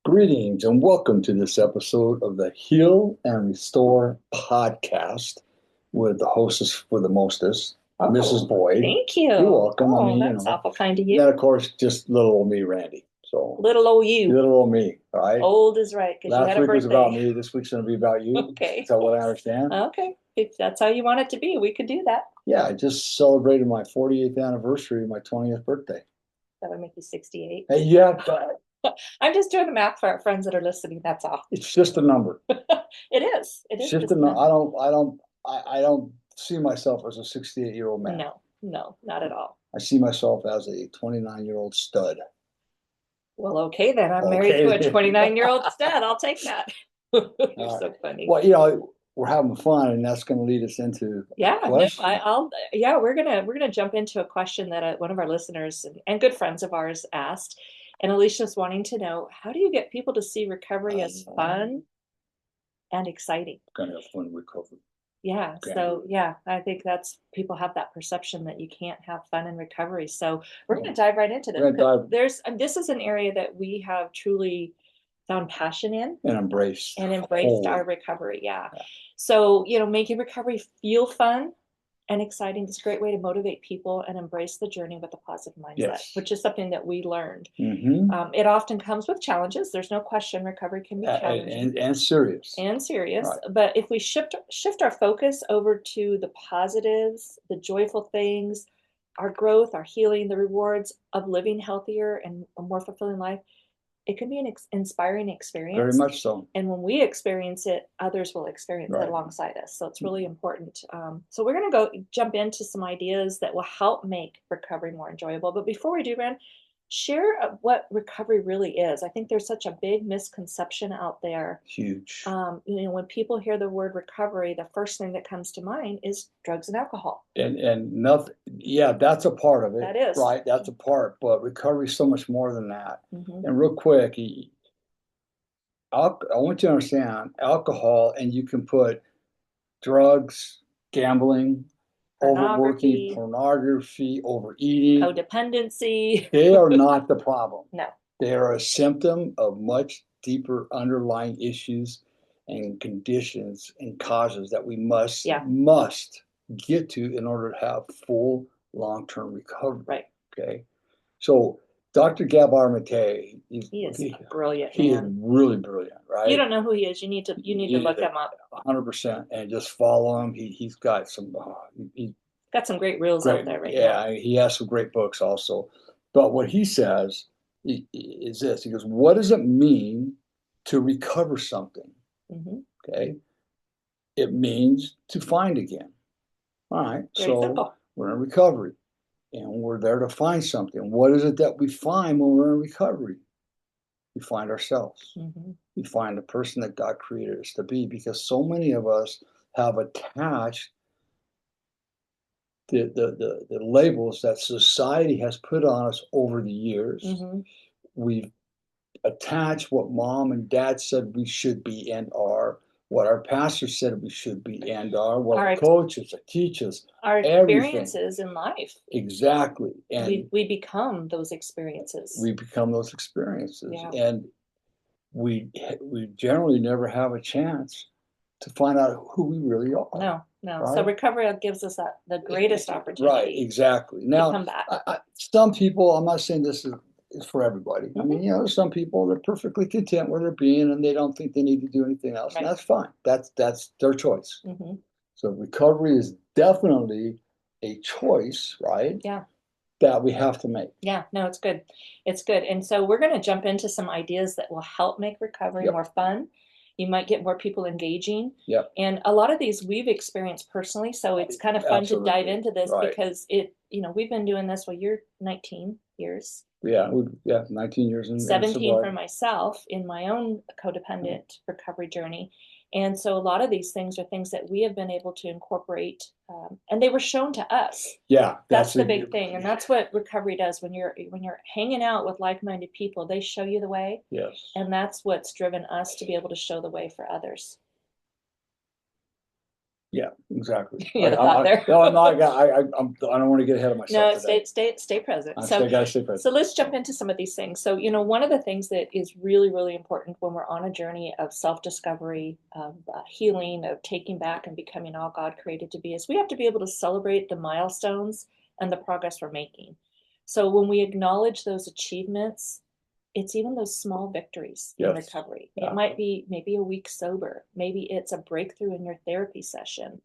Greetings and welcome to this episode of the Heal and Restore podcast with the hostess for the mostest, Mrs. Boyd. Thank you. You're welcome. Oh, that's awful kind of you. And then of course, just little old me, Randy. So Little old you. little old me, right? Old is right, because you Last had a week was about birthday. me. This week's going to be about you. Okay. Is that what I understand? Okay. If that's how you want it to be, we could do that. Yeah, I just celebrated my 48th anniversary of my 20th birthday. That would make you 68. Hey, yeah, I'm just doing the math for our friends that are listening. That's all. it's just a number. It is. It It's is just a number. I don't see myself as a 68-year-old man. No, not at all. I see myself as a 29-year-old stud. Well, okay then. I'm married to a 29-year-old stud. I'll take that. You're so funny. Well, we're having fun, and that's going to lead us into Yeah, a no, question. we're gonna jump into a question that one of our listeners and good friends of ours asked, and Alicia's wanting to know, how do you get people to see recovery as fun and exciting? Going to have fun recovery. Yeah, Okay. so yeah, I think that's people have that perception that you can't have fun in recovery. So we're going to dive right into this. We're gonna dive This is an area that we have truly found passion in and embraced our recovery. Yeah. So, making recovery feel fun and exciting is a great way to motivate people and embrace the journey with a positive mindset, Yes. which is something that we learned. Mm-hmm. It often comes with challenges. There's no question recovery can be challenging and serious. Right. But if we shift our focus over to the positives, the joyful things, our growth, our healing, the rewards of living healthier and a more fulfilling life, it can be an inspiring experience. Very much so. And when we experience it, others will experience it alongside us. So it's really important. So we're going to jump into some ideas that will help make recovery more enjoyable. But before we do, Ren, share what recovery really is. I think there's such a big misconception out there. Huge. When people hear the word recovery, the first thing that comes to mind is drugs and alcohol. And nothing. Yeah, that's a part of it. That is right. That's a part, but recovery is so much more than that. Mm-hmm. And real quick, I want you to understand alcohol, and you can put drugs, gambling, overworking, pornography, overeating, codependency. They are not the problem. No. They are a symptom of much deeper underlying issues and conditions and causes that we must get to in order to have full long-term recovery. Right. Okay. So Dr. Gabor Mate, he is brilliant. He is really brilliant, right? You don't know who he is. You need to look him up. 100%, and just follow him. He's got some got some great reels out there right now. Yeah, he has some great books also. But what he says is this. He goes, what does it mean to recover something? Mm-hmm. Okay. It means to find again. All right. Very simple. We're in recovery, and we're there to find something. What is it that we find when we're in recovery? We find ourselves. Mm-hmm. We find the person that God created us to be, because so many of us have attached the labels that society has put on us over the years. Mm-hmm. We've attached what mom and dad said we should be and are, what our pastor said we should be and are, what our coaches, our teachers, our experiences in life. Exactly. And we become those experiences. Yeah. And we generally never have a chance to find out who we really are. No. Right? So recovery gives us the greatest opportunity. Right, exactly. Now, to come back. Some people, I'm not saying this is for everybody. Mm-hmm. I mean, some people, they're perfectly content where they're being, and they don't think they need to do anything else. Right. And that's fine. That's their choice. Mm-hmm. So recovery is definitely a choice, right? Yeah. That we have to make. Yeah, no, it's good. It's good. And so we're going to jump into some ideas that will help make recovery more fun. You might get more people engaging. Yep. And a lot of these we've experienced personally. So it's kind of fun to dive into this because we've been doing this. Well, you're 19 years. Yeah, 19 years. 17 for myself in my own codependent recovery journey. And so a lot of these things are things that we have been able to incorporate, and they were shown to us. Yeah, that's the big thing, and that's what recovery does. When you're hanging out with like-minded people, they show you the way. Yes, and that's what's driven us to be able to show the way for others. Yeah, Exactly. You had a thought there. No, I don't want to get ahead of myself No, today. stay present. I So, gotta stay present. so let's jump into some of these things. So, one of the things that is really, really important when we're on a journey of self-discovery, of healing, of taking back and becoming all God created to be, is we have to be able to celebrate the milestones and the progress we're making. So when we acknowledge those achievements, it's even those small victories in Yes. recovery. Yeah. It might be maybe a week sober. Maybe it's a breakthrough in your therapy session.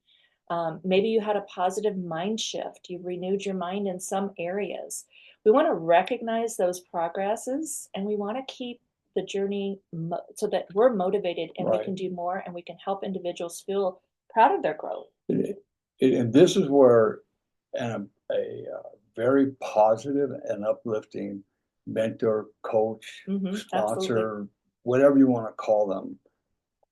Maybe you had a positive mind shift. You renewed your mind in some areas. We want to recognize those progresses, and we want to keep the journey so that we're motivated and we can do more, and we can help individuals feel proud of their growth. And this is where a very positive and uplifting mentor, coach, sponsor, absolutely, whatever you want to call them,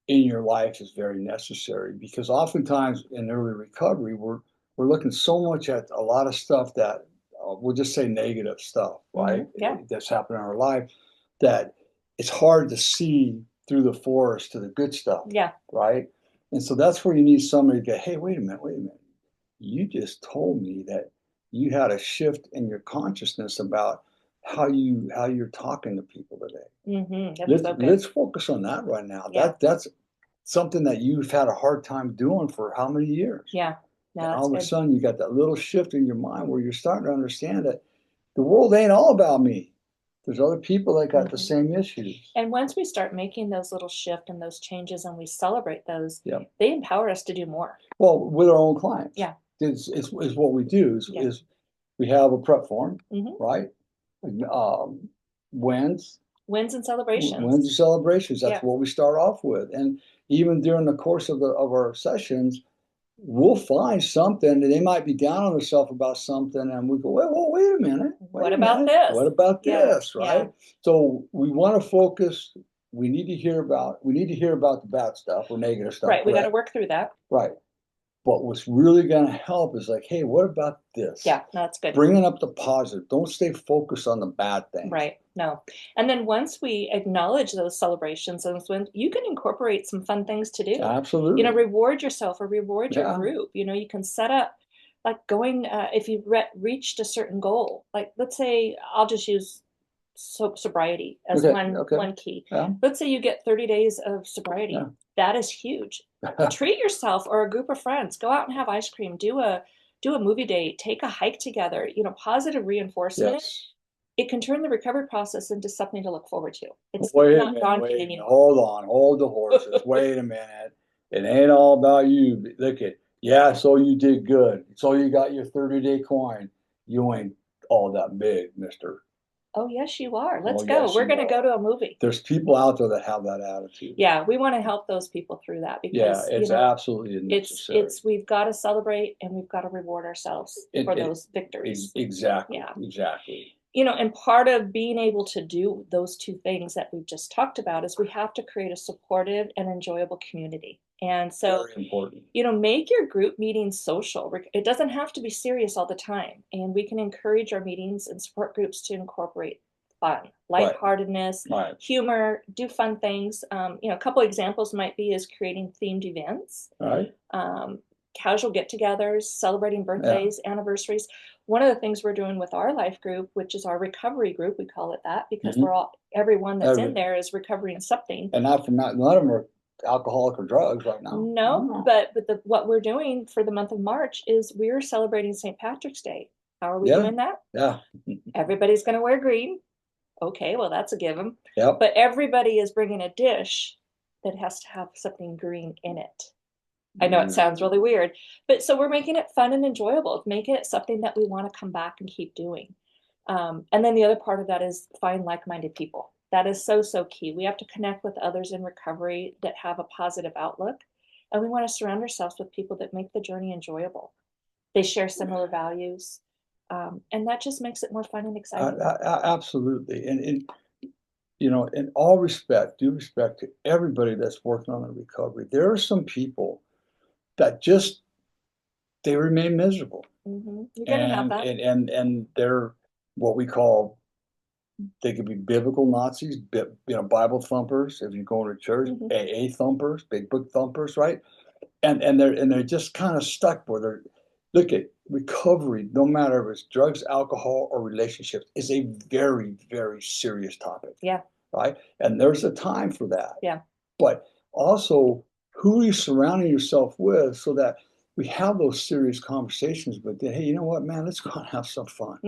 in your life is very necessary, because oftentimes in early recovery, we're looking so much at a lot of stuff that we'll just say negative stuff, right? Yeah. That's happened in our life, that it's hard to see through the forest to the good stuff. Yeah. Right. And so that's where you need somebody to go, hey, wait a minute. You just told me that you had a shift in your consciousness about how you're talking to people today. Let's focus on that right now. Yeah. That's something that you've had a hard time doing for how many years? Yeah. No, and that's all of a good. sudden you got that little shift in your mind where you're starting to understand that the world ain't all about me. There's other people that got the same issues. And once we start making those little shifts and those changes and we celebrate those, Yep. they empower us to do more. Well, with our own clients. Yeah. It's what we do is we have a prep form, right? Wins and celebrations. Wins and celebrations. That's Yeah. what we start off with. And even during the course of our sessions, we'll find something, and they might be down on themselves about something, and we go, well, wait a minute. What about this? What about this? Right? Yeah. So we want to focus. We need to hear about the bad stuff or negative stuff. Right. We got to work through that. Right. But what's really going to help is like, hey, what about this? Yeah, no, that's good. Bringing up the positive. Don't stay focused on the bad things. Right. No. And then once we acknowledge those celebrations, and you can incorporate some fun things to do. Absolutely. Reward yourself or reward your group. You can set up like going, if you've reached a certain goal, like let's say I'll just use sobriety as one key. Yeah. Let's say you get 30 days of sobriety. Yeah. That is huge. Treat yourself or a group of friends. Go out and have ice cream. Do a movie date. Take a hike together. Positive reinforcement. Yes. It can turn the recovery process into something to look forward to. It's not daunting anymore. Hold the horses. Wait a minute. It ain't all about you. Look at, so you did good. So you got your 30-day coin. You ain't all that big, mister. Oh, yes, you are. Let's go. Yes, we're going to go to a movie. There's people out there that have that attitude. Yeah, we want to help those people through that because it's absolutely necessary. We've got to celebrate and we've got to reward ourselves for those victories. Exactly. Yeah. Exactly. And part of being able to do those two things that we've just talked about is we have to create a supportive and enjoyable community. And so, very important. Make your group meetings social. It doesn't have to be serious all the time. And we can encourage our meetings and support groups to incorporate fun, lightheartedness, humor, do fun things. A couple examples might be is creating themed events. Right. Casual get-togethers, celebrating birthdays, anniversaries. One of the things we're doing with our life group, which is our recovery group, we call it that because everyone that's in there is recovering something. And none of them are alcoholic or drugs right now. No, but what we're doing for the month of March is we're celebrating St. Patrick's Day. How are we doing that? Yeah. Everybody's going to wear green. Okay, well, that's a given. Yep. But everybody is bringing a dish that has to have something green in it. I know it sounds really weird, but so we're making it fun and enjoyable, making it something that we want to come back and keep doing. And then the other part of that is find like-minded people. That is so, so key. We have to connect with others in recovery that have a positive outlook, and we want to surround ourselves with people that make the journey enjoyable. They share similar values, and that just makes it more fun and exciting. Absolutely. And in all respect, due respect to everybody that's working on the recovery, there are some people that they remain miserable. You're going to have that. And they're what we call, they could be biblical Nazis, Bible thumpers, if you go to church, AA thumpers, big book thumpers, right? and they're just kind of stuck where they're, look at recovery, no matter if it's drugs, alcohol, or relationships, is a very, very serious topic. Yeah. Right? And there's a time for that. Yeah. But also, who are you surrounding yourself with so that we have those serious conversations, but then, hey, you know what, man, let's go and have some fun.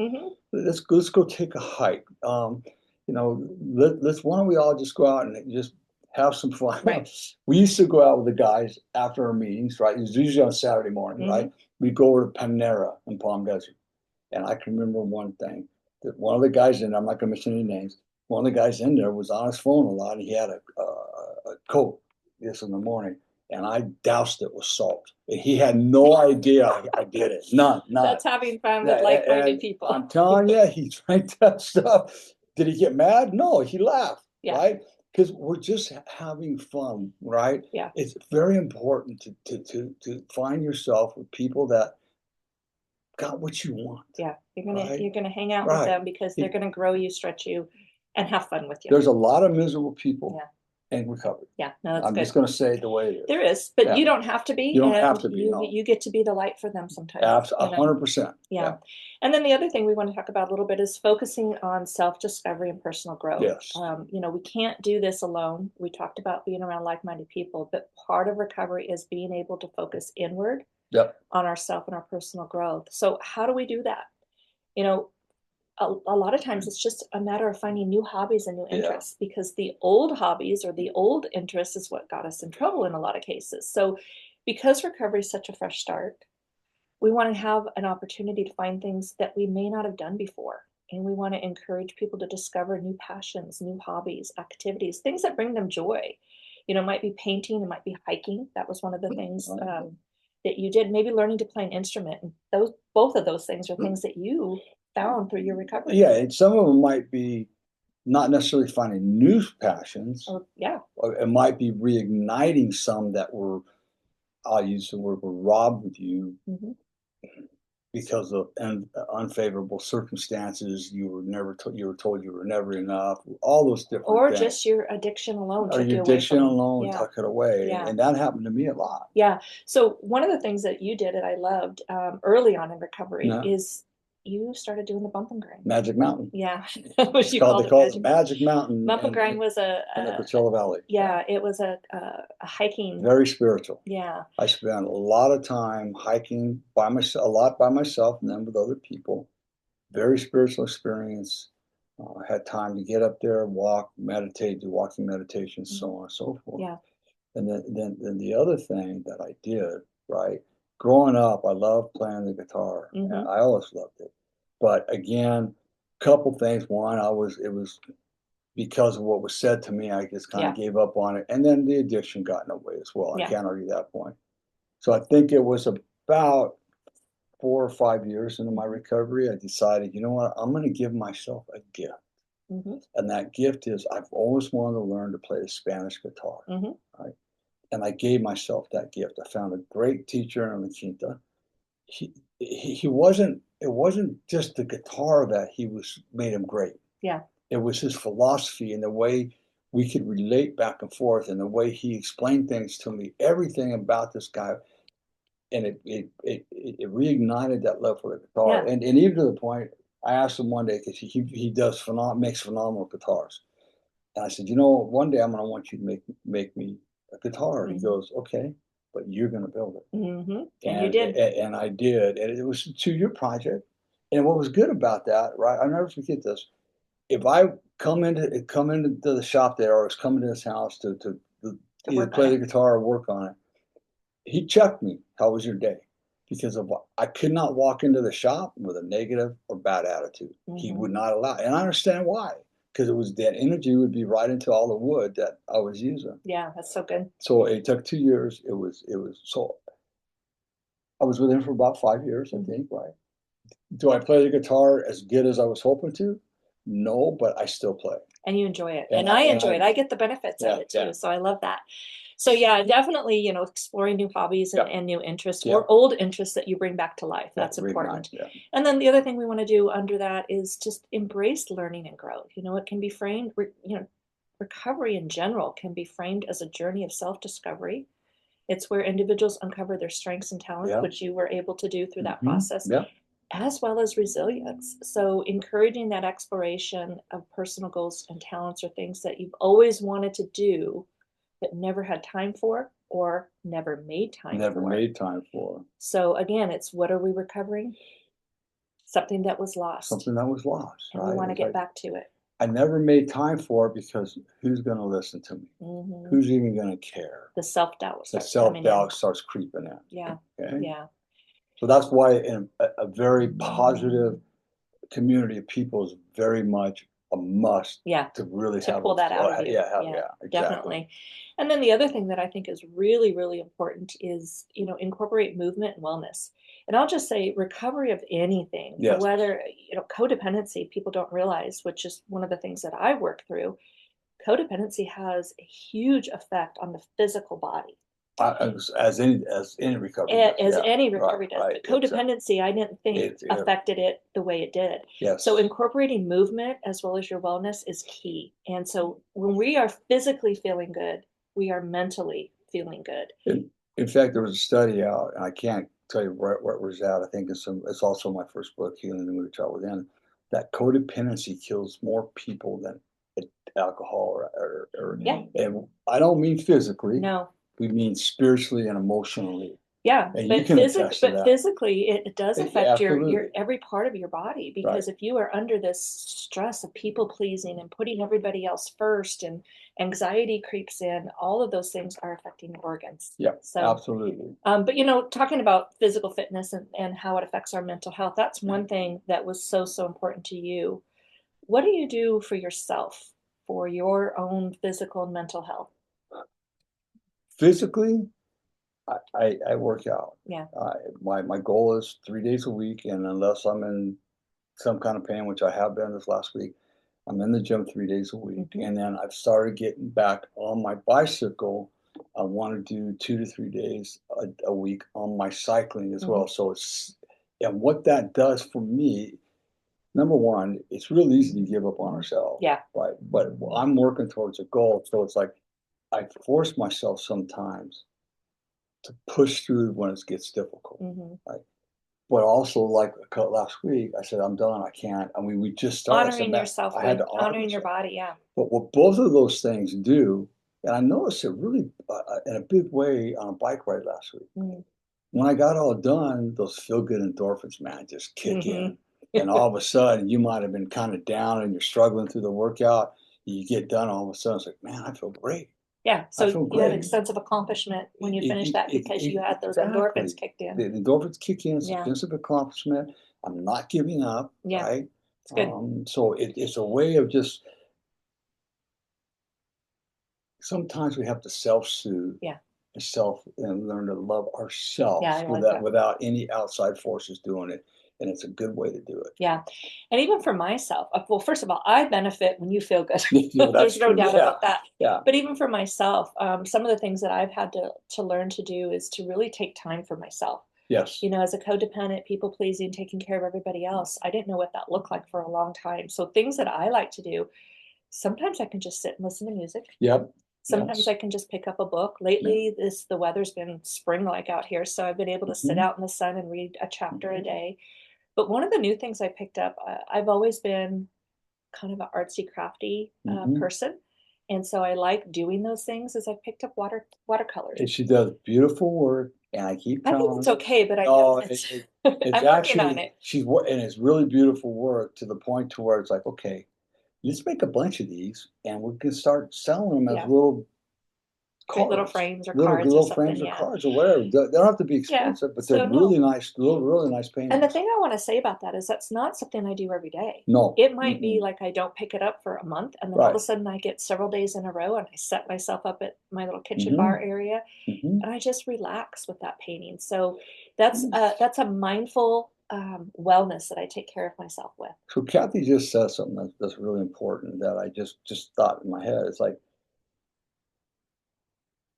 Let's go take a hike. You know, let's why don't we all just go out and just have some fun. Right. We used to go out with the guys after our meetings, right? It was usually on Saturday morning, right? We'd go over to Panera in Palm Desert. And I can remember one thing, that one of the guys in there, I'm not gonna mention any names, one of the guys in there was on his phone a lot, and he had a Coke this in the morning, and I doused it with salt. And he had no idea I did it. None. That's having fun with like-minded people. I'm telling you, he drank that stuff. Did he get mad? No, he laughed, right? Because we're just having fun, right? Yeah. It's very important to find yourself with people that got what you want. Yeah, you're gonna hang out with them because they're gonna grow you, stretch you, and have fun with you. There's a lot of miserable people in recovery. Yeah, no, that's I'm good. just going to say it the way it is. There is, but you don't have to be. You don't have to be. You get to be the light for them sometimes. Absolutely, 100%. Yeah. And then the other thing we want to talk about a little bit is focusing on self-discovery and personal growth. Yes. You know, we can't do this alone. We talked about being around like-minded people, but part of recovery is being able to focus inward on ourself and our personal growth. So how do we do that? You know, a lot of times it's just a matter of finding new hobbies and new interests because the old hobbies or the old interests is what got us in trouble in a lot of cases. So because recovery is such a fresh start, we want to have an opportunity to find things that we may not have done before. And we want to encourage people to discover new passions, new hobbies, activities, things that bring them joy. You know, it might be painting, it might be hiking. That was one of the things that you did. Maybe learning to play an instrument. And both of those things are things that you found through your recovery. Yeah, and some of them might be not necessarily finding new passions. Or it might be reigniting some that were, I'll use the word, were robbed with you because of unfavorable circumstances. You were told you were never enough. All those different things. Just your addiction alone. Or your addiction alone took it away. And that happened to me a lot. Yeah. So one of the things that you did that I loved early on in recovery is you started doing the bump and grind. Magic Mountain. Yeah. They call it Magic Mountain. Bump and grind was in the Coachella Valley. Yeah, it was a hiking. Very spiritual. Yeah. I spent a lot of time hiking by myself, a lot by myself, and then with other people. Very spiritual experience. I had time to get up there, walk, meditate, do walking meditations, so on and so forth. Yeah. And then the other thing that I did, right? Growing up, I loved playing the guitar. And I always loved it. But again, couple things. One, it was because of what was said to me, I just kind of gave up on it. And then the addiction got in the way as well. I can't argue that point. So I think it was about 4 or 5 years into my recovery, I decided, you know what, I'm going to give myself a gift. And that gift is I've always wanted to learn to play the Spanish guitar. Right? And I gave myself that gift. I found a great teacher in La Quinta. It wasn't just the guitar that made him great. Yeah. It was his philosophy and the way we could relate back and forth and the way he explained things to me, everything about this guy. And it reignited that love for the guitar. And even to the point, I asked him one day, because he makes phenomenal guitars. And I said, you know, one day I'm going to want you to make me a guitar. And he goes, okay, but you're going to build it. And you did. And I did. And it was a 2-year project. And what was good about that, right? I'll never forget this. If I come into the shop there, or I was coming to his house to either play the guitar or work on it, he checked me. How was your day? Because I could not walk into the shop with a negative or bad attitude. He would not allow it. And I understand why. Because it was that energy would be right into all the wood that I was using. Yeah, that's so good. So it took 2 years. It was so I was with him for about 5 years, I think, right? Do I play the guitar as good as I was hoping to? No, but I still play. And you enjoy it. And I enjoy it. I get the benefits of it too. Yeah. So I love that. So yeah, definitely, you know, exploring new hobbies and new interests or old interests that you bring back to life. That's important. And then the other thing we want to do under that is just embrace learning and growth. You know, it can be framed, recovery in general can be framed as a journey of self-discovery It's where individuals uncover their strengths and talents, Yeah. which you were able to do through that Mhm. process, Yeah. as well as resilience. So, encouraging that exploration of personal goals and talents or things that you've always wanted to do but never had time for or never made time Never for. made time for. So, again, it's what are we recovering? Something that was lost, Something that was lost, and we right? want to It's get like, back to it. I never made time for it because who's gonna listen to me? Hmm. Who's even gonna care? The self doubt The starts coming in. self-doubt starts creeping in, Yeah, okay? yeah, So that's why in a very positive community of people is very much a must yeah. to really To have pull that out of you. yeah, Yeah, yeah, exactly. definitely. And then the other thing that I think is really, really important is, incorporate movement and wellness. And I'll just say recovery of anything, Yes. whether, codependency, people don't realize, which is one of the things that I work through. Codependency has a huge effect on the physical body. As any recovery does, As yeah. any Right, recovery does, right. but codependency, I didn't think It affected it the way it did. yes. So incorporating movement as well as your wellness is key. And so when we are physically feeling good, we are mentally feeling good. In fact, there was a study out, and I can't tell you where it was at. I think it's also my first book, Healing the Mood Child Within, that codependency kills more people than alcohol or Yeah. and I don't mean physically, No. we mean spiritually and emotionally. Yeah, And you can attest to that. physically, it does affect your Absolutely. every part of your body, Right. because if you are under this stress of people pleasing and putting everybody else first and anxiety creeps in, all of those things are affecting your organs. Yeah, So, absolutely. but talking about physical fitness and how it affects our mental health, that's one thing that was so, so important to you. What do you do for yourself for your own physical and mental health? Physically, I work out. Yeah. My goal is 3 days a week, and unless I'm in some kind of pain, which I have been this last week, I'm in the gym 3 days a week. Mhm. And then I've started getting back on my bicycle. I want to do 2 to 3 days a week on my cycling as well. Mhm. So and what that does for me, number one, it's real easy to give up on ourselves. Yeah. Right. But I'm working towards a goal. So it's like I force myself sometimes to push through when it gets difficult. Mhm. Right. But also, like last week, I said, I'm done. I can't. I mean, we just started. I said, Honoring Matt, yourself, I had with to honor honoring your myself. body, yeah. But what both of those things do, and I noticed it really in a big way on a bike ride last week. Mm. When I got all done, those feel good endorphins, man, just kick in. Mhm. And all of a sudden, you might have been kind of down and you're struggling through the workout. You get done, all of a sudden, it's like, man, I feel great. Yeah, I so feel you had a great. sense of accomplishment when you finished that because you had those endorphins Exactly. kicked in. The endorphins kick in. It's a Yeah, sense of accomplishment. I'm not giving up, yeah, right? it's good. So it's a way of just sometimes we have to self-soothe Yeah, and learn to love yeah, ourselves I like that. without any outside forces doing it. And it's a good way to do it. Yeah, and even for myself, well, first of all, I benefit when you feel good. Yeah, that's There's no true. doubt Yeah. about that. Yeah. But even for myself, some of the things that I've had to learn to do is to really take time for myself. Yes. As a codependent, people pleasing, taking care of everybody else, I didn't know what that looked like for a long time. So things that I like to do, sometimes I can just sit and listen to music. Yep. Sometimes Yes. I can just pick up a book. Yeah. Lately, the weather's been spring-like out here, so I've been able to sit Mhm. out in the sun and read a chapter a day. But one of the new things I picked up, I've always been kind of an artsy crafty Mhm. person, and so I like doing those things. Is I've picked up watercolors. And she does beautiful work, and I keep I think telling it's her, okay, but I know no, it's I'm working on actually it. and it's really beautiful work to the point to where it's like, okay, let's make a bunch of these, and we can start selling them as Yeah, little create little cards, frames or cards or little frames something. or Yeah, cards or whatever. They don't have to be yeah. expensive, but they're So no, really nice, really nice and the paintings. thing I want to say about that is that's not something I do every day. No. It might be Mm-mm. like I don't pick it up for a month, and then all of a Right. sudden I get several days in a row and I set myself up at my little kitchen bar Mhm. area Mhm. and I just relax with that painting. So Mm. that's a mindful wellness that I take care of myself with. So Kathy just said something that's really important that I just thought in my head. It's like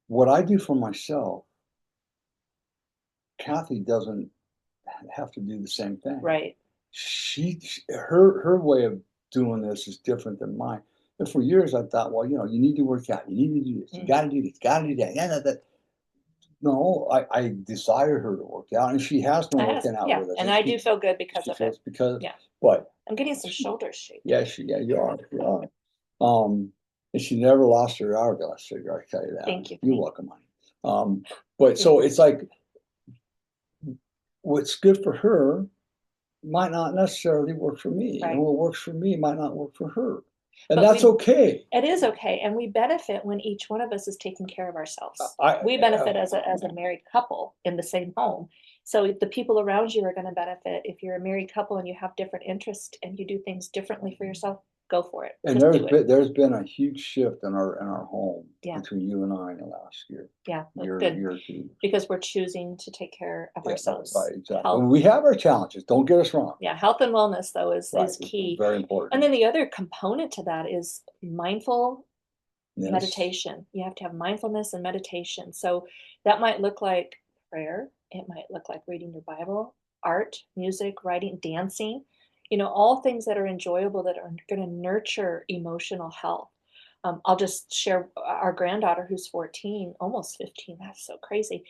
what I do for myself, Kathy doesn't have to do the same thing. Right. Her way of doing this is different than mine. And for years I thought, well, you need to work out. You need to do this. You Hmm. got to do this. You got to do that. Yeah, that. no, I desire her to work out, and she has been working out with us. And I do feel good because of it. Because Yeah. what? I'm getting some shoulders shaped. Yeah, you are. And she never lost her hourglass figure, I tell you that. Thank you. You're welcome, honey. But so it's like what's good for her might not necessarily work for me. Right. And what works for me might not work for her. And But that's okay. It is okay. And we benefit when each one of us is taking care of ourselves. We I benefit as a married couple in the same home. So the people around you are going to benefit. If you're a married couple and you have different interests and you do things differently for yourself, go for it. and Just do it. there's been a huge shift in our home Yeah. between you and I in the last year. Yeah, that's year good. or two. Because we're choosing to take care of ourselves. Right, exactly. Health. We have our challenges. Don't get us wrong. Yeah, health and wellness though is Right, key. very important. And then the other component to that is mindful Yes. meditation. You have to have mindfulness and meditation. So that might look like prayer. It might look like reading your Bible, art, music, writing, dancing, all things that are enjoyable that are going to nurture emotional health. I'll just share our granddaughter who's 14, almost 15. That's so crazy.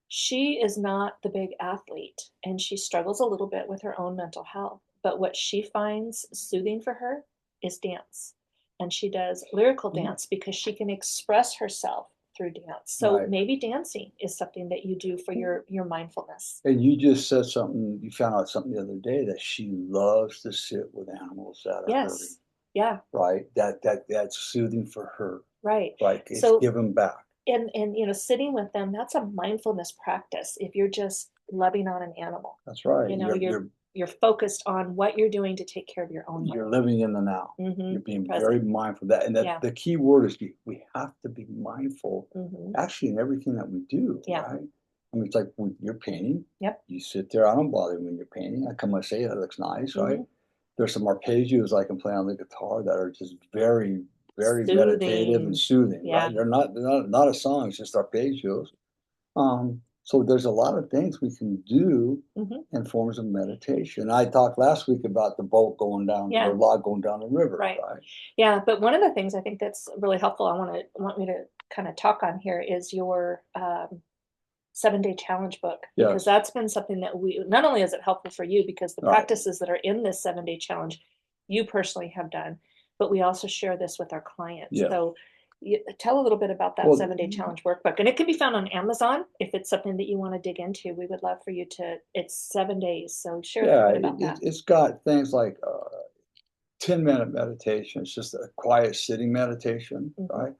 She is not the big athlete and she struggles a little bit with her own mental health. But what she finds soothing for her is dance. And she does lyrical dance because she can express herself through dance. So Right. maybe dancing is something that you do for your mindfulness. And you just said something, you found out something the other day that she loves to sit with animals that are hurting. Yes. Yeah. Right. That's soothing for her. Right. Right. It's So giving back. And sitting with them, that's a mindfulness practice. If you're just loving on an animal. That's right. You're focused on what you're doing to take care of your own life. You're living in the now. Mm-hmm. You're being Present. very mindful of that. And the key word is we have to be mindful actually in everything that we do. Yeah. Right. I mean, it's like when you're painting. Yep. You sit there. I don't bother when you're painting. I come and say, that looks nice, right? There's some arpeggios I can play on the guitar that are just very, very soothing. Meditative and soothing. Yeah. Right? They're not a song. It's just arpeggios. So there's a lot of things we can do in forms of meditation. I talked last week about the boat going down, or log going down the river. Right. Yeah, but one of the things I think that's really helpful, want me to kind of talk on here is your 7-day challenge book, because that's been something that not only is it helpful for you because the practices that are in this 7-day challenge you personally have done, but we also share this with our clients. So tell a little bit about that 7-day challenge workbook, and it can be found on Amazon if it's something that you want to dig into. We would love for you to. It's 7 days, so share a little bit about that. It's got things like 10-minute meditation. It's just a quiet sitting meditation, right?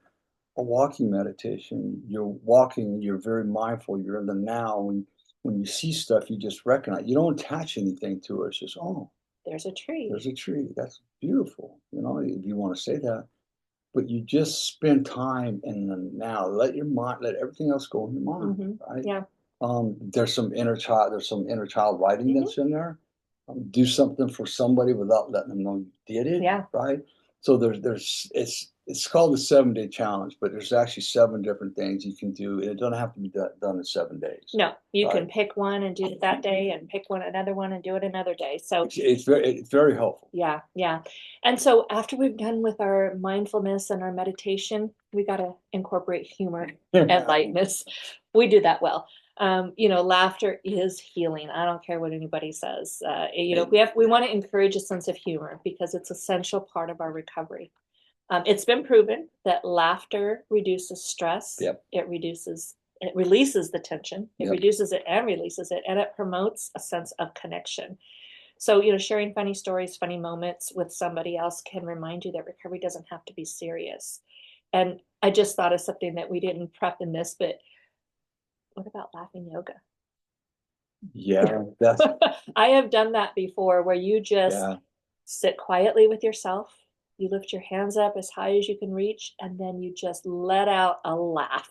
A walking meditation. You're walking, you're very mindful, you're in the now. When you see stuff, you just recognize. You don't attach anything to it. It's just, there's a tree. There's a tree. That's beautiful. If you want to say that. But you just spend time in the now. Let everything else go in your mind, right? Yeah. There's some inner child writing that's in there. Do something for somebody without letting them know you did it. Yeah. Right. So it's called the 7-day challenge, but there's actually 7 different things you can do, and it doesn't have to be done in 7 days. No, you can pick one and do it that day, and pick another one and do it another day. So it's very helpful. Yeah, yeah. And so after we've done with our mindfulness and our meditation, we got to incorporate humor and lightness. We do that well. Laughter is healing. I don't care what anybody says. We want to encourage a sense of humor because it's an essential part of our recovery. It's been proven that laughter reduces stress. It releases the tension. It reduces it and releases it, and it promotes a sense of connection. So, sharing funny stories, funny moments with somebody else can remind you that recovery doesn't have to be serious. And I just thought of something that we didn't prep in this, but what about laughing yoga? Yeah, I have done that before, where you just sit quietly with yourself. You lift your hands up as high as you can reach, and then you just let out a laugh.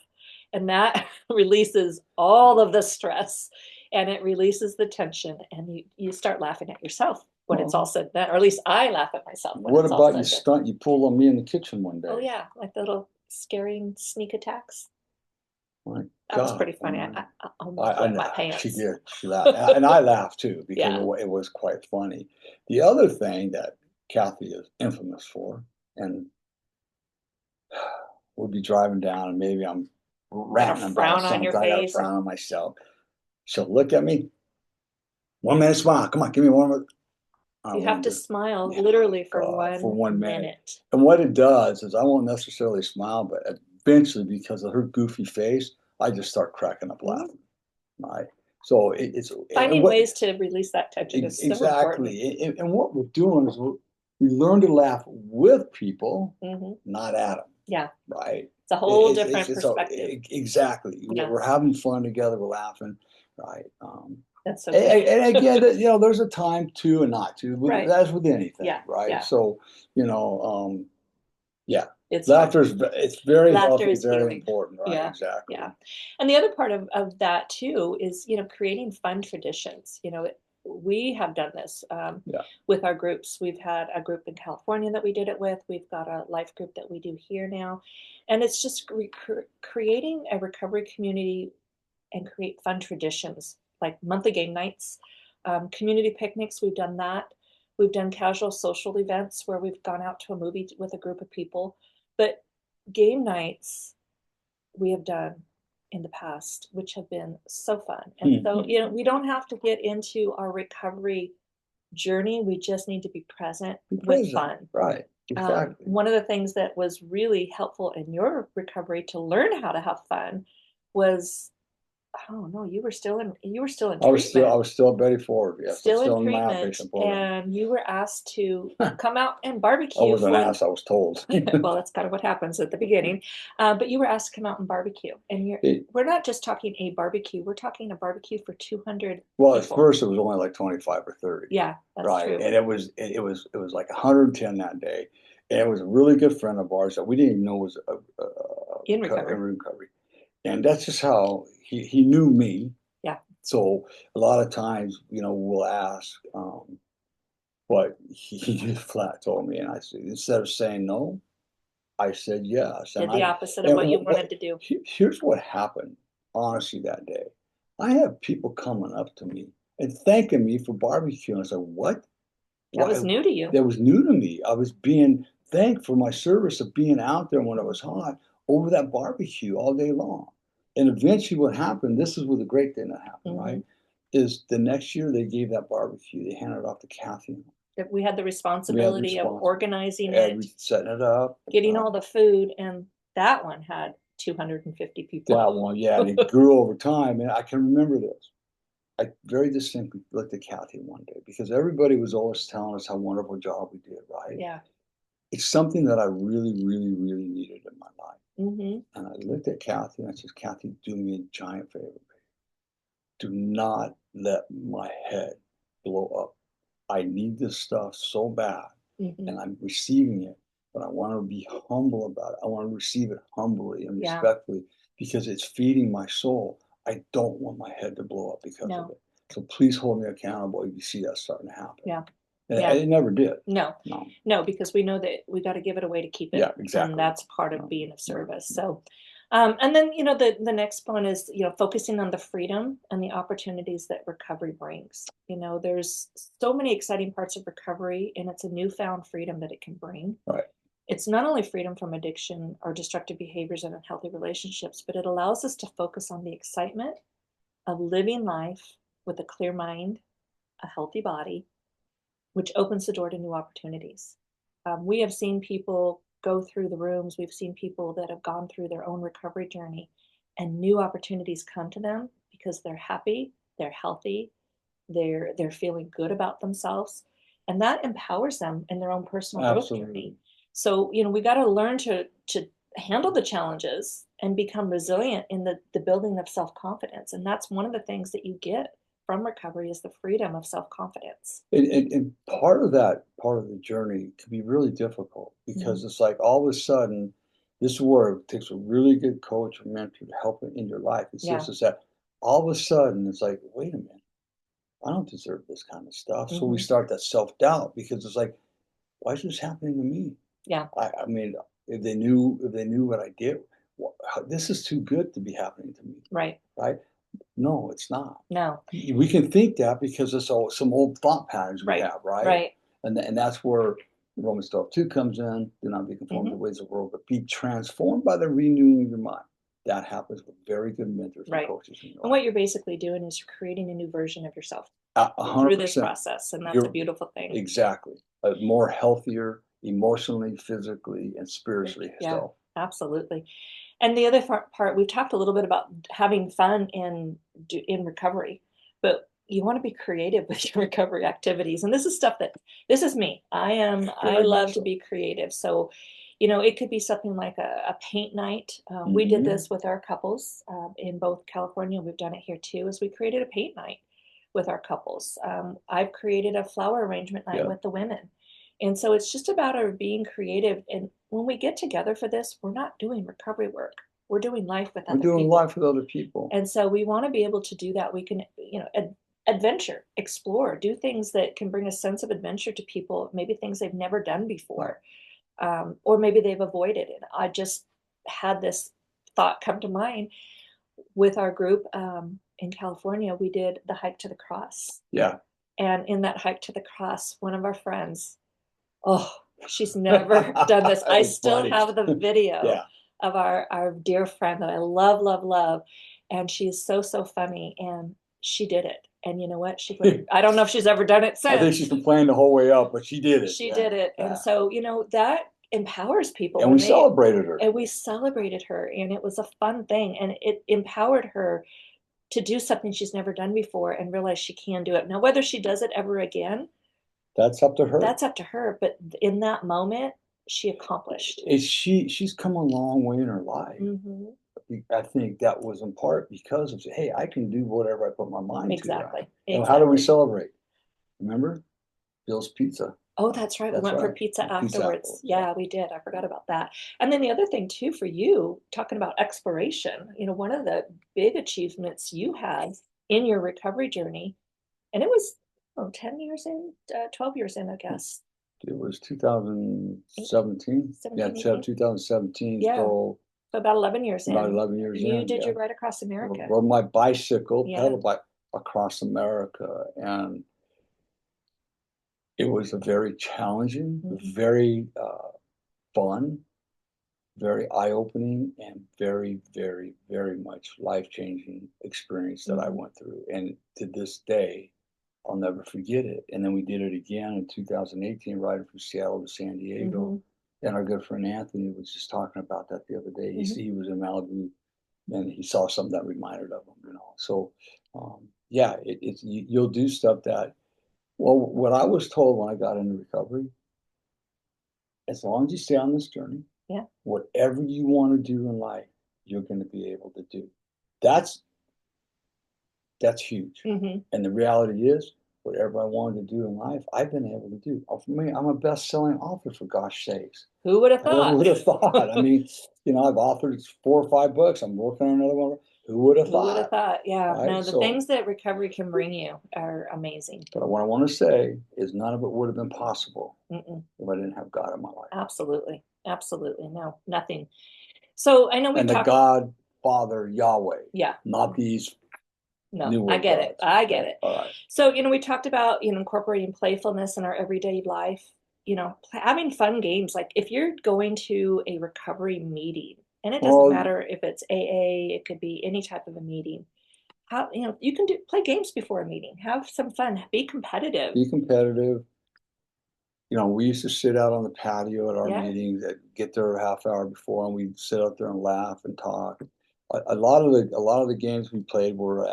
And that releases all of the stress, and it releases the tension, and you start laughing at yourself when it's all said and done, or at least I laugh at myself when what it's all about said stunt you pulled on me in the kitchen one day? Oh yeah, like the little scaring sneak attacks. My That was God, pretty funny. I almost wet my pants. She did. She laughed, and I laughed too because it was quite funny. The other thing that Cathy is infamous for, and we'll be driving down, and maybe ranting a about frown on something. your I got a face. frown on myself. She'll look at me. 1 minute smile. Come on, give me one more. You have to smile literally for God, for 1 minute. minute. And what it does is I won't necessarily smile, but eventually, because of her goofy face, I just start cracking up laughing. Right. So it's finding ways to release that tension is so important. Exactly. And what we're doing is we learn to laugh with people, not at them. Yeah. Right. It's a whole different perspective. Exactly. Yeah. We're having fun together. We're laughing. Right. That's so good. And again, there's a time to and not to. Right. That's with anything. Yeah. Right. Yeah. So, it's very laughter healthy, is very healing. important. Right. Yeah. Exactly. Yeah. And the other part of that too is, creating fun traditions. We have done this with our groups. We've had a group in California that we did it with. We've got a life group that we do here now. And it's just creating a recovery community and create fun traditions like monthly game nights, community picnics. We've done that. We've done casual social events where we've gone out to a movie with a group of people. But game nights we have done in the past, which have been so fun. And so, we don't have to get into our recovery journey. We just need to be present with fun. Right. Exactly. One of the things that was really helpful in your recovery to learn how to have fun was, oh no, you were still in treatment. I was still at Betty Ford. Yes, still in in my treatment, outpatient program. and you were asked to come out and barbecue. I wasn't asked, I was told. Well, that's kind of what happens at the beginning. But you were asked to come out and barbecue, and we're not just talking a barbecue. We're talking a barbecue for 200 Well, people. at first it was only like 25 or 30. Yeah, that's right. true. And it was like 110 that day. And it was a really good friend of ours that we didn't even know was in recovery. And that's just how he knew me. Yeah. So a lot of times, we'll ask, but he just flat told me, and I said, instead of saying no, I said yes. Did the opposite of what you wanted to do. Here's what happened, honestly, that day. I have people coming up to me and thanking me for barbecue. I said, what? That was new to you. That was new to me. I was being thanked for my service of being out there when it was hot over that barbecue all day long. And eventually what happened, this is where the great thing that happened, right? Is the next year they gave that barbecue, they handed it off to Cathy. That we had the responsibility of organizing it, setting it up, getting all the food, and that one had 250 people. That one, yeah, and it grew over time. And I can remember this. I very distinctly looked at Cathy one day because everybody was always telling us how wonderful job we did, right? Yeah. It's something that I really, really, really needed in my life. And I looked at Cathy and I said, Cathy, do me a giant favor. Do not let my head blow up. I need this stuff so bad, and I'm receiving it, but I want to be humble about it. I want to receive it humbly and respectfully because it's feeding my soul. I don't want my head to blow up because of it. So please hold me accountable if you see that starting to happen. Yeah. And it never did. No, because we know that we got to give it away to keep it. Yeah, exactly. And that's part of being of service. So, and then, the next one is, focusing on the freedom and the opportunities that recovery brings. There's so many exciting parts of recovery, and it's a newfound freedom that it can bring. Right. It's not only freedom from addiction or destructive behaviors and unhealthy relationships, but it allows us to focus on the excitement of living life with a clear mind, a healthy body, which opens the door to new opportunities. We have seen people go through the rooms. We've seen people that have gone through their own recovery journey, and new opportunities come to them because they're happy, they're healthy, they're feeling good about themselves, and that empowers them in their own personal growth journey. So, we got to learn to handle the challenges and become resilient in the building of self-confidence. And that's one of the things that you get from recovery is the freedom of self-confidence. And part of the journey can be really difficult because it's like all of a sudden, this is where it takes a really good coach or mentor to help in your life. It's just that all of a sudden it's like, wait a minute, I don't deserve this kind of stuff. So we start that self-doubt because it's like, why is this happening to me? Yeah. I mean, if they knew what I did, this is too good to be happening to me. Right. Right. No, it's not. No. We can think that because it's some old thought patterns we have, right? Right. And that's where Romans 12:2 comes in. Do not be conformed to the ways of the world, but be transformed by the renewing of your mind. that happens with very good mentors and coaches. And what you're basically doing is you're creating a new version of yourself 100%. through this process, and that's a beautiful thing. Exactly. A more healthier, emotionally, physically, and spiritually self. Absolutely. And the other part, we've talked a little bit about having fun in recovery, but you want to be creative with your recovery activities. And this is stuff this is me. I love to be creative. So, it could be something like a paint night. We did this with our couples in both California. We've done it here too, is we created a paint night with our couples. I've created a flower arrangement night with the women. And so it's just about our being creative. And when we get together for this, we're not doing recovery work. We're doing life with other people. We're doing life with other people. And so we want to be able to do that. We can, adventure, explore, do things that can bring a sense of adventure to people, maybe things they've never done before, or maybe they've avoided it. I just had this thought come to mind with our group in California. We did the hike to the cross. Yeah. And in that hike to the cross, one of our friends, she's never done this. I still have the video of our dear friend that I love, love, love. And she's so, so funny. And she did it. And you know what? I don't know if she's ever done it since. I think she's been playing the whole way up, but she did it. She did it. And so, that empowers people. And we celebrated her. And we celebrated her. And it was a fun thing. And it empowered her to do something she's never done before and realize she can do it. Now, whether she does it ever again, that's up to her. That's up to her. But in that moment, she accomplished. She's come a long way in her life. Mm-hmm. I think that was in part because of, hey, I can do whatever I put my mind to. Exactly. How do we celebrate? Remember? Bill's Pizza. Oh, that's right. We went for pizza afterwards. Yeah, we did. I forgot about that. And then the other thing too, for you, talking about exploration, one of the big achievements you had in your recovery journey, and it was 10 years in, 12 years in, I guess. It was 2017. Yeah, 2017. Yeah. So about 11 years in. About 11 years in. You did your Ride Across America. Rode my bicycle, pedal bike across America. And it was a very challenging, very fun, very eye-opening, and very, very, very much life-changing experience that I went through. And to this day, I'll never forget it. And then we did it again in 2018, riding from Seattle to San Diego. And our good friend Anthony was just talking about that the other day. He was in Malibu, and he saw something that reminded of him, So, you'll do stuff that, well, what I was told when I got into recovery, as long as you stay on this journey, whatever you want to do in life, you're going to be able to do. That's huge. And the reality is, whatever I wanted to do in life, I've been able to do. For me, I'm a best-selling author, for gosh sakes. Who would have thought? Who would have thought? I mean, I've authored 4 or 5 books. I'm working on another one. Who would have thought? Who would have thought? Yeah. Right? No, the things that recovery can bring you are amazing. But what I want to say is none of it would have been possible if I didn't have God in my life. Absolutely. Absolutely. No, nothing. So I know we talked... And the God, Father, Yahweh. Yeah. Not these... No, I get it. I get it. All right. So, we talked about, incorporating playfulness in our everyday life, having fun games. Like if you're going to a recovery meeting, and it doesn't matter if it's AA, it could be any type of a meeting. How, you can play games before a meeting, have some fun, be competitive. Be competitive. We used to sit out on the patio at our meetings, get there a half hour before, and we'd sit out there and laugh and talk. A lot of the games we played were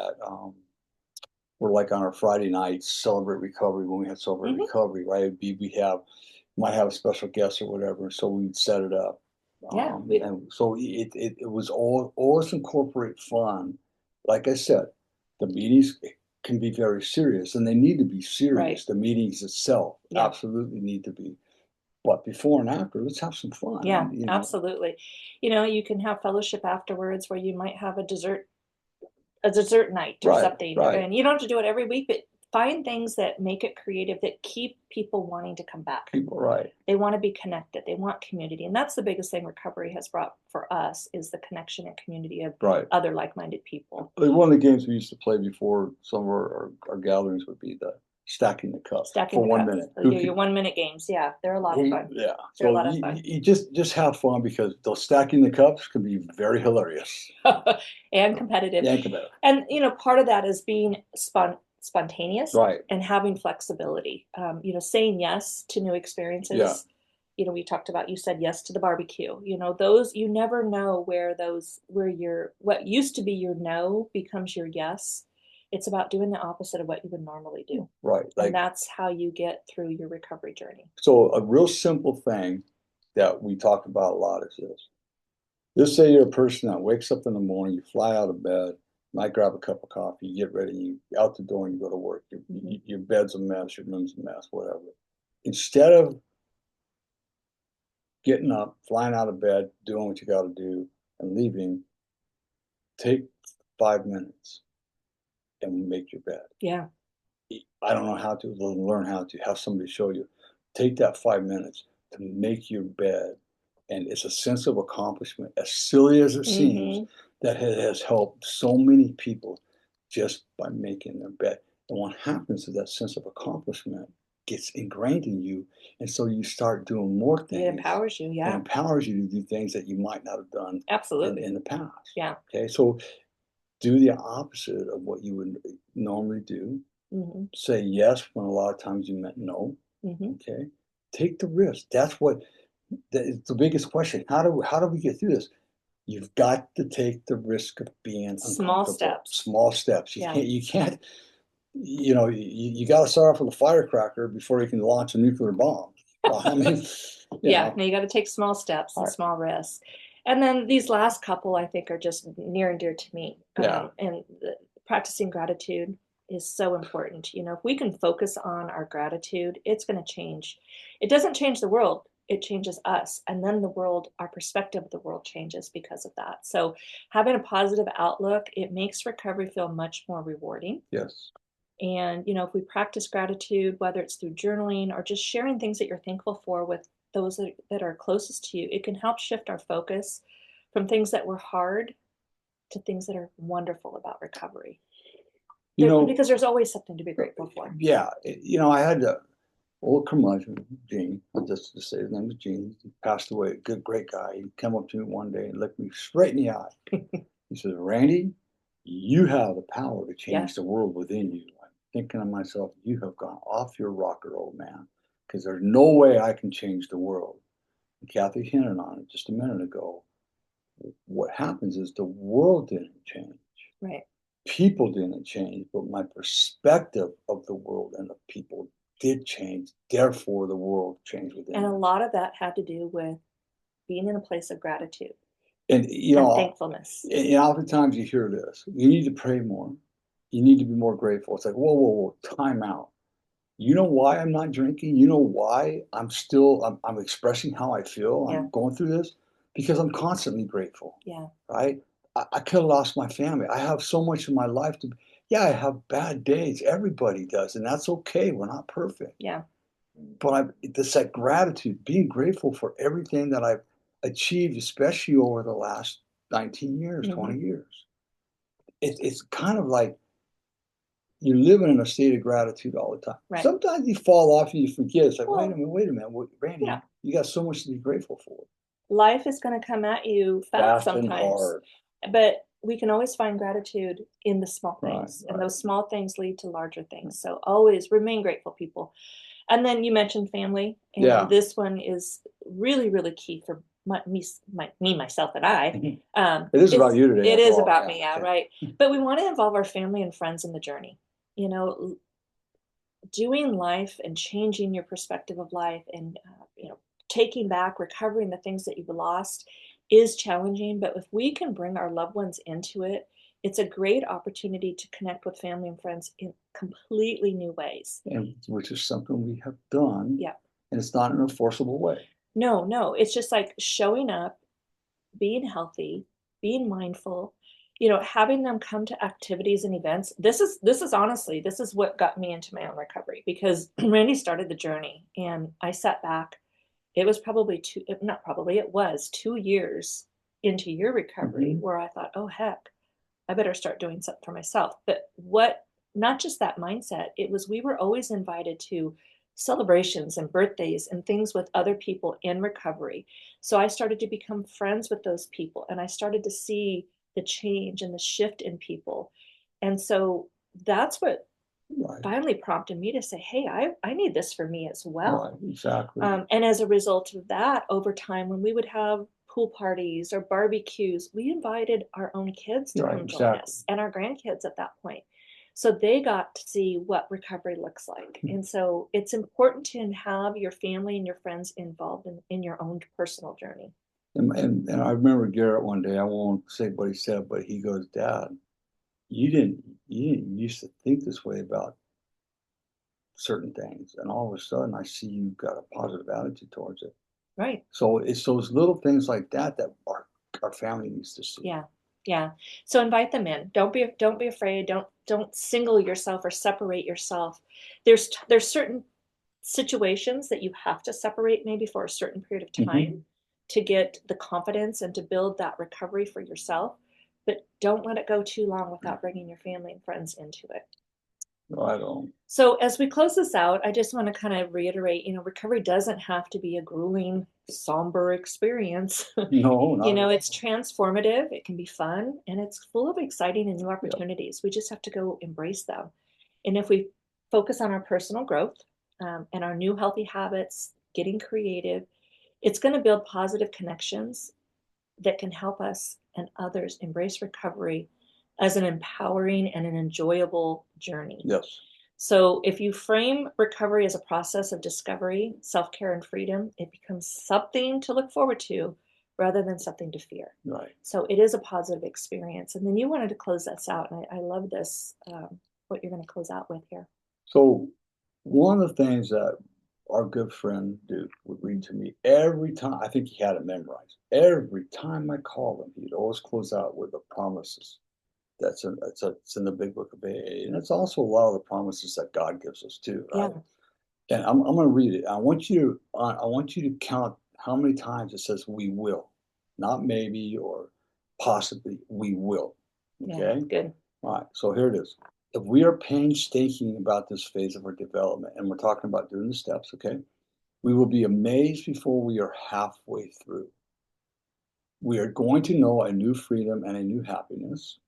like on our Friday nights, Celebrate Recovery, when we had Celebrate Recovery, right? Might have a special guest or whatever, so we'd set it up. And so it was always incorporate fun. Like I said, the meetings can be very serious, and they need to be serious. Right. The meetings itself absolutely need to be. But before and after, let's have some fun. Yeah, absolutely. You can have fellowship afterwards where you might have a dessert night or something. Right. And you don't have to do it every week, but find things that make it creative, that keep people wanting to come back. They want to be connected. They want community. And that's the biggest thing recovery has brought for us, is the connection and community of other like-minded people. One of the games we used to play before some of our gatherings would be the stacking the cups Stacking for the 1 cups. minute. Your 1 minute games. Yeah, they're a lot of fun. Yeah. They're a So lot of fun. you just have fun because those stacking the cups can be very hilarious. And competitive. Yeah, competitive. And part of that is being spontaneous, Right. and having flexibility. Saying yes to new experiences. Yeah. We talked about, you said yes to the barbecue. Those, you never know where what used to be your no becomes your yes. It's about doing the opposite of what you would normally do. Right. And that's how you get through your recovery journey. So a real simple thing that we talk about a lot is this. Just say you're a person that wakes up in the morning, you fly out of bed, might grab a cup of coffee, you get ready, you out the door and you go to work. Your bed's a mess, your room's a mess, whatever. Instead of getting up, flying out of bed, doing what you got to do, and leaving, take 5 minutes and make your bed. Yeah. I don't know how to, learn how to, have somebody show you. Take that 5 minutes to make your bed. And it's a sense of accomplishment, as silly as it seems, that has helped so many people just by making their bed. And what happens is that sense of accomplishment gets ingrained in you. And so you start doing more things. It empowers you, yeah. It empowers you to do things that you might not have done absolutely in the past. Yeah. Okay, so do the opposite of what you would normally do. Say yes when a lot of times you meant no. Okay, take the risk. That's what the biggest question. How do we get through this? You've got to take the risk of being small steps. Small steps. You can't. You got to start off with a firecracker before you can launch a nuclear bomb. I mean, now you got to take small steps and small risks. And then these last couple, I think, are just near and dear to me. And practicing gratitude is so important. If we can focus on our gratitude, it's going to change. It doesn't change the world. It changes us. And then the world, our perspective of the world changes because of that. So having a positive outlook, it makes recovery feel much more rewarding. Yes. And, if we practice gratitude, whether it's through journaling or just sharing things that you're thankful for with those that are closest to you, it can help shift our focus from things that were hard to things that are wonderful about recovery. Because there's always something to be grateful for. Yeah. I had a old curmudgeon, Gene, just to say his name was Gene. He passed away, a great guy. He came up to me one day and looked me straight in the eye. He says, Randy, you have the power to change the world within you. I'm thinking to myself, you have gone off your rocker, old man, because there's no way I can change the world. And Cathy hinted on it just a minute ago. What happens is the world didn't change. Right. People didn't change, but my perspective of the world and the people did change. Therefore, the world changed within And me. a lot of that had to do with being in a place of gratitude and thankfulness. And oftentimes you hear this: you need to pray more. You need to be more grateful. It's like, whoa, time out. You know why I'm not drinking? You know why I'm expressing how I feel? I'm going through this because I'm constantly grateful. Yeah. Right? I could have lost my family. I have so much in my life I have bad days. Everybody does, and that's okay. We're not perfect. Yeah. But it's that gratitude, being grateful for everything that I've achieved, especially over the last 19 years, 20 years. It's kind of like you're living in a state of gratitude all the time. Right. Sometimes you fall off and you forget. It's like, wait a minute, Randy, you got so much to be grateful for. Life is going to come at you fast sometimes. And hard. But we can always find gratitude in the small things. Right. And those small things lead to larger things. So always remain grateful, people. And then you mentioned family. And this one is really, really key for me, myself, and I. It is about you today. It is about me, right. But we want to involve our family and friends in the journey. Doing life and changing your perspective of life and, taking back, recovering the things that you've lost is challenging. But if we can bring our loved ones into it, it's a great opportunity to connect with family and friends in completely new ways. And which is something we have done. Yeah. And it's not in a forcible way. No. It's just like showing up, being healthy, being mindful, having them come to activities and events. This is honestly, this is what got me into my own recovery, because Randy started the journey and I sat back. It was it was 2 years into your recovery where I thought, oh, heck, I better start doing something for myself. But what not just that mindset, it was we were always invited to celebrations and birthdays and things with other people in recovery. So I started to become friends with those people, and I started to see the change and the shift in people. And so that's what Right. finally prompted me to say, hey, I need this for me as well. Right. Exactly. And as a result of that, over time, when we would have pool parties or barbecues, we invited our own kids to Right. come join Exactly. us and our grandkids at that point. So they got to see what recovery looks like. And so it's important to have your family and your friends involved in your own personal journey. And I remember Garrett one day, I won't say what he said, but he goes, Dad, you didn't used to think this way about certain things. And all of a sudden I see you've got a positive attitude towards it. Right. So it's those little things like that that our family needs to see. Yeah. Yeah. So invite them in. Don't be afraid. Don't single yourself or separate yourself. There's certain situations that you have to separate maybe for a certain period of time to get the confidence and to build that recovery for yourself, but don't let it go too long without bringing your family and friends into it. Right on. So as we close this out, I just want to kind of reiterate, recovery doesn't have to be a grueling, somber experience. No, not at all. It's transformative, it can be fun, and it's full of exciting and new Yep. opportunities. We just have to go embrace them. And if we focus on our personal growth and our new healthy habits, getting creative, it's going to build positive connections that can help us and others embrace recovery as an empowering and an enjoyable journey. Yes. So if you frame recovery as a process of discovery, self-care, and freedom, it becomes something to look forward to rather than something to fear. Right. So it is a positive experience. And then you wanted to close this out. And I love this, what you're going to close out with here. So one of the things that our good friend Duke would read to me every time, I think he had it memorized. Every time I called him, he'd always close out with the promises. It's in the big book of AA. And it's also a lot of the promises that God gives us too, right? Yeah. And I'm going to read it. I want you to count how many times it says we will, not maybe or possibly, we will. Okay? Yeah, good. All right, so here it is. If we are painstaking about this phase of our development, and we're talking about doing the steps, okay, we will be amazed before we are halfway through. We are going to know a new freedom and a new happiness.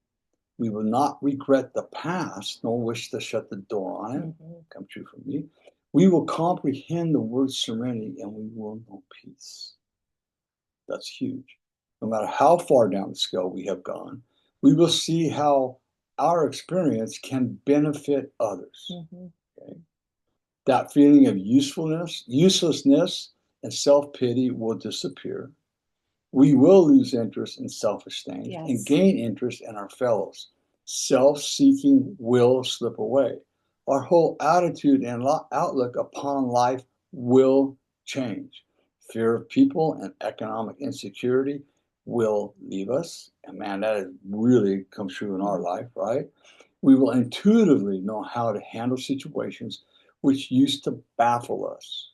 We will not regret the past, nor wish to shut the door on it. Come true for me. We will comprehend the word serenity, and we will know peace. That's huge. No matter how far down the scale we have gone, we will see how our experience can benefit others. Okay? That feeling of uselessness, and self-pity will disappear. We will lose interest in self-esteem and gain interest in our fellows. Self-seeking will slip away. Our whole attitude and outlook upon life will change. Fear of people and economic insecurity will leave us. And man, that has really come true in our life, right? We will intuitively know how to handle situations which used to baffle us.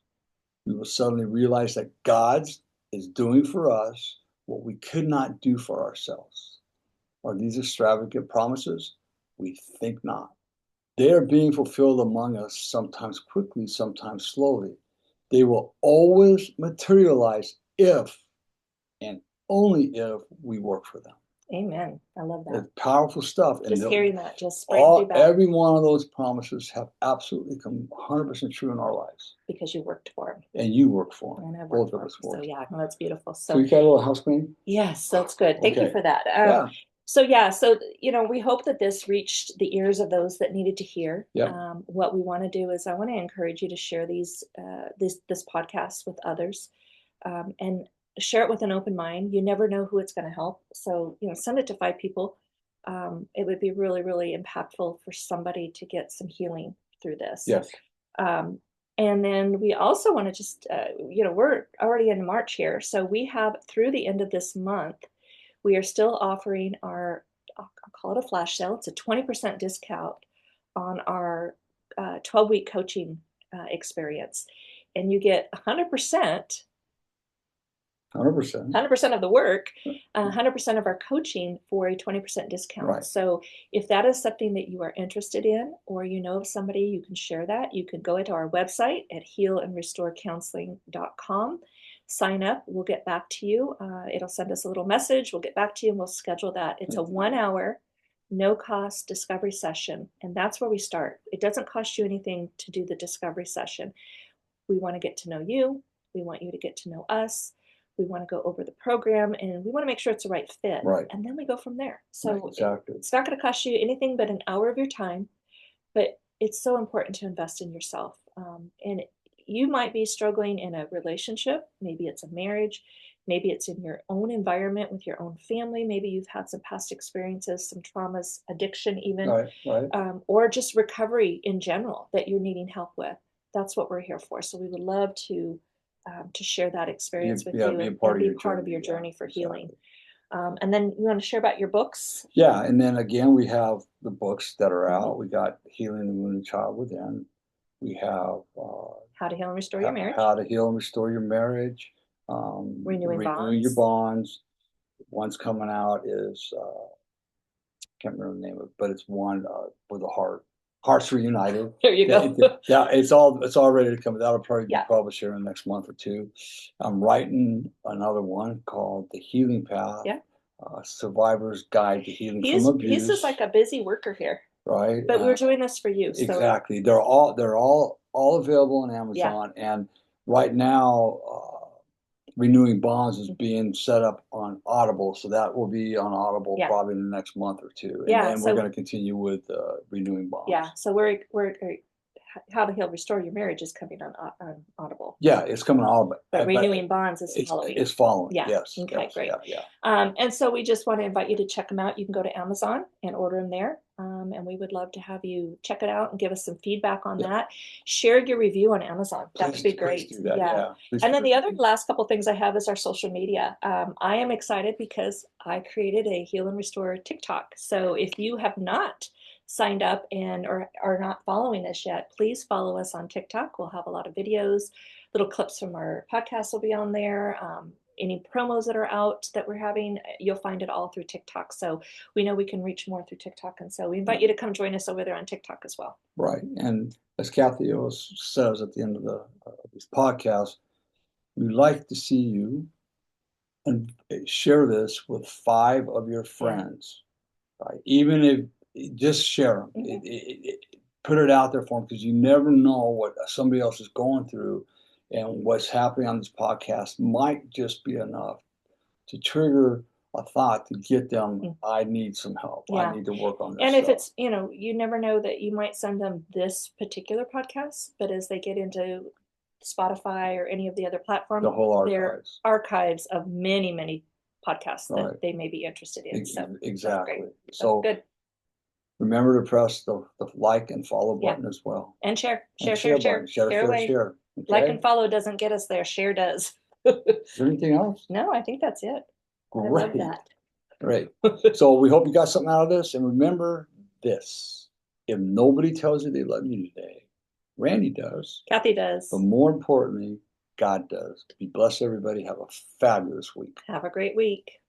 We will suddenly realize that God is doing for us what we could not do for ourselves. Are these extravagant promises? We think not. They are being fulfilled among us, sometimes quickly, sometimes slowly. They will always materialize if and only if we work for them. Amen. I love that. It's powerful stuff. Just hearing that just brings you back. Every one of those promises have absolutely come 100% true in our lives. Because you worked for them. And you worked for them. And I Both worked of for us them. So worked. yeah, no, that's beautiful. So you got a little house cleaning? Yes, that's good. Thank you Okay. for that. Yeah. So yeah, so we hope that this reached the ears of those that needed to hear. Yep. What we want to do is I want to encourage you to share this podcast with others, and share it with an open mind. You never know who it's going to help. So send it to 5 people. It would be really, really impactful for somebody to get some healing through this. Yes. And then we also want to just, we're already in March here. So we have through the end of this month, we are still offering our, I'll call it a flash sale. It's a 20% discount on our 12-week coaching experience. And you get 100% 100%. 100% of the work, 100% of our coaching for a 20% discount. Right. So if that is something that you are interested in, or you know of somebody, you can share that. You can go to our website at healandrestorecounseling.com, sign up. We'll get back to you. It'll send us a little message. We'll get back to you and we'll schedule that. It's a 1 hour, no cost discovery session. And that's where we start. It doesn't cost you anything to do the discovery session. We want to get to know you. We want you to get to know us. We want to go over the program and we want to make sure it's the right fit. Right. And then we go from there. So right, exactly. It's not going to cost you anything but an hour of your time, but it's so important to invest in yourself. And you might be struggling in a relationship. Maybe it's a marriage. Maybe it's in your own environment with your own family. Maybe you've had some past experiences, some traumas, addiction even, right. Or just recovery in general that you're needing help with. That's what we're here for. So we would love to share that experience with you and be part of your journey for healing. And then you want to share about your books? Yeah, and then again, we have the books that are out. We got Healing the Wounded Child Within. We have How to Heal and Restore Your Marriage. How to Heal and Restore Your Marriage. Renewing Your Bonds. One's coming out is can't remember the name of it, but it's one with a heart. Hearts Reunited. There you go. Yeah, it's all ready to come. That'll probably be published here in the next month or two. I'm writing another one called The Healing Path. Yeah. Survivor's Guide to Healing from Abuse. He's just like a busy worker here. Right. But we're doing this for you. So. Exactly. They're all available on Amazon. Yeah. And right now, Renewing Bonds is being set up on Audible, so that will be on Audible probably in the next month or two. And then we're going to continue with Renewing Bonds. Yeah, so we're How to Heal, Restore Your Marriage is coming on Audible. Yeah, it's coming on Audible. But Renewing Bonds is following. It's following. Yeah. Yes. Okay, yes, great. Yeah. And so we just want to invite you to check them out. You can go to Amazon and order them there. And we would love to have you check it out and give us some feedback on that. Share your review on Amazon. That would be great. Please do that. Yeah. And then the other last couple things I have is our social media. I am excited because I created a Heal and Restore TikTok. So if you have not signed up and or are not following us yet, please follow us on TikTok. We'll have a lot of videos, little clips from our podcast will be on there. Any promos that are out that we're having, you'll find it all through TikTok. So we know we can reach more through TikTok. And so we invite you to come join us over there on TikTok as well. Right. And as Cathy always says at the end of this podcast, we'd like to see you and share this with 5 of your friends. Right. Even if just share them, put it out there for them, because you never know what somebody else is going through, and what's happening on this podcast might just be enough to trigger a thought to get them, I need some help. I need to work on this. And if it's, you never know that you might send them this particular podcast, but as they get into Spotify or any of the other platforms, the whole archives. There are archives of many, many podcasts that they may be interested in. So exactly. So good. Remember to press the like and follow button as well. And share. Share away. Share. Okay? Like and follow doesn't get us there. Share does. Is there anything else? No, I think that's it. Great. I love that. Great. So we hope you got something out of this. And remember this. If nobody tells you they love you today, Randy does. Cathy does. But more importantly, God does. Be blessed, everybody. Have a fabulous week. Have a great week.